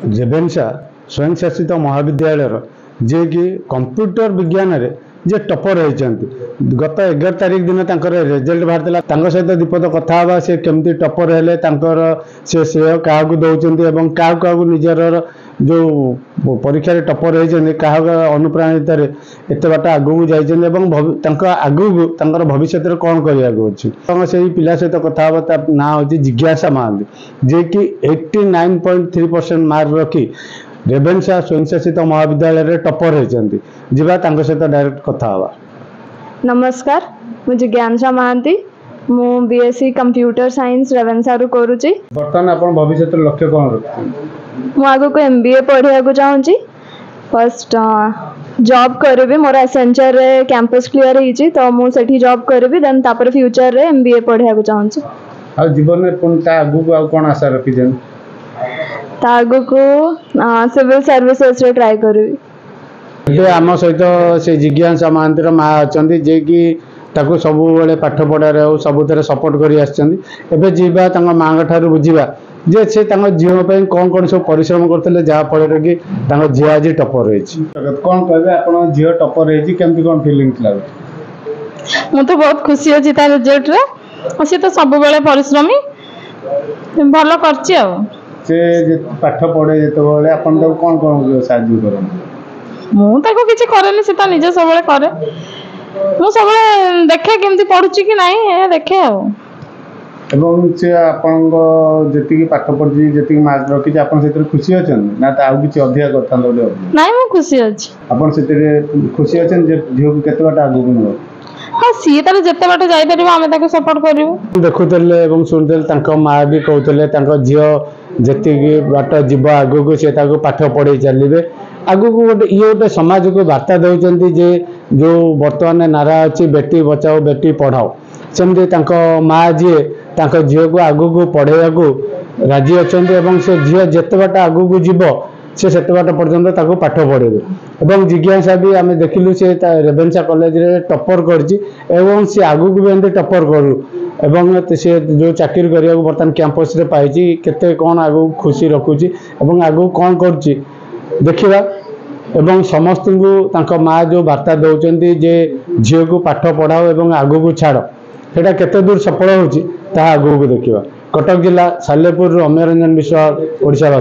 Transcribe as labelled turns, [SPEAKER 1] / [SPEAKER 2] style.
[SPEAKER 1] रेवेन्सा स्वयंशासित महाविद्यालय जे कि कंप्यूटर विज्ञान रे जे टपर होती गत 11 तारिख दिन रिजल्ट बाहर सहित दीपद कथा हाँ सी केमती टपर हेले से श्रेय क्या दौरान क्या निजर जो परीक्षा टपर होती क्या अनुप्राणित एत बाट आगू जाइए आगू भविष्य कौन करने से पिला सहित कथा ना हूँ जिज्ञासा महांती जे कि 89.3% मार्क रखी रेवेन्सा स्वयंशासित महाविद्यालय टपर होती सहित डायरेक्ट कथा हाँ।
[SPEAKER 2] नमस्कार मुझे जिज्ञासा महांती मु बीएससी कंप्यूटर साइंस रेवेन्सा रु करूची।
[SPEAKER 1] बर्तमान आपण भविष्य लक्ष्य कौन रखते?
[SPEAKER 2] मु आगु को एमबीए पढ़िया को चाहूची। फर्स्ट जॉब करबी मोर एसेंचर रे कैंपस क्लियर हिची तो मु सेठी जॉब करबी देन तापर फ्यूचर रे एमबीए पढ़िया को चाहूची।
[SPEAKER 1] आ जीवन में कोन ता आगु को कोन आशा रखी जन?
[SPEAKER 2] ता आगु को सिविल सर्विसेज रे ट्राई करबी।
[SPEAKER 1] ये आम सहित से जिज्ञासा महांती माँ अच्छा जे कि ताको सब बेले पाठ पढ़ार हो सबुथ सपोर्ट कर माँ ठार बुझा जे से झील कौन कौन सब परिश्रम करते जहाँफल कि झी आज टपर रही कौन कहे आप झील टपर रही केमती कौन फीलिंग
[SPEAKER 3] मु तो बहुत खुशी अच्छी रिजल्ट रे सी तो सब बेले परिश्रमी भल कर
[SPEAKER 1] पाठ पढ़े जो आप कौन कौन साहय कर
[SPEAKER 3] मुझे किसी करे से निजे सब करे मु सब देखे केमती पढ़ुची कि नहीं देखे
[SPEAKER 1] से जी पाठ पढ़ी जी मार्क रखी आप खुशी अच्छा ना आउ कि अधिक करता
[SPEAKER 3] नहीं मु खुशी अच्छी
[SPEAKER 1] आप खुशी अच्छे झील को केते बाट आगू मिल
[SPEAKER 3] हाँ सी तार जिते बाट जापर आम सपोर्ट करूँ
[SPEAKER 1] देखुले शुणुते माँ भी कहते झील जी बाट जीव आगू को सी पाठ पढ़े चलिए आगू को गोटे ये गोटे समाज को वार्ता दौरान जे जो बर्तमान नारा अच्छी बेटी बचाओ बेटी पढ़ाओ सेमती माँ जी झील को आगू को पढ़ाया को राजी अच्छा से झील जिते बाट आगू को जीव से बाट पर्यंत पाठ पढ़े जिज्ञासा भी आम देखिलु से रेवेन्सा कॉलेज रे टपर कर सी आगू को भी एमती टपर करूँ से जो चाकरी करने बर्तमान कैंपस रे पाई केते कौन आगू खुशी रखुची आगू कौन करुच्ची देखा एवं समस्त को माँ जो वार्ता दौरान जे झील को पाठ पढ़ाओ एवं आगू को छाड़ सेटा केते दूर सफल होची आगू को देखा। कटक जिला सालेपुर अमय रंजन विश्वास ओडिशा।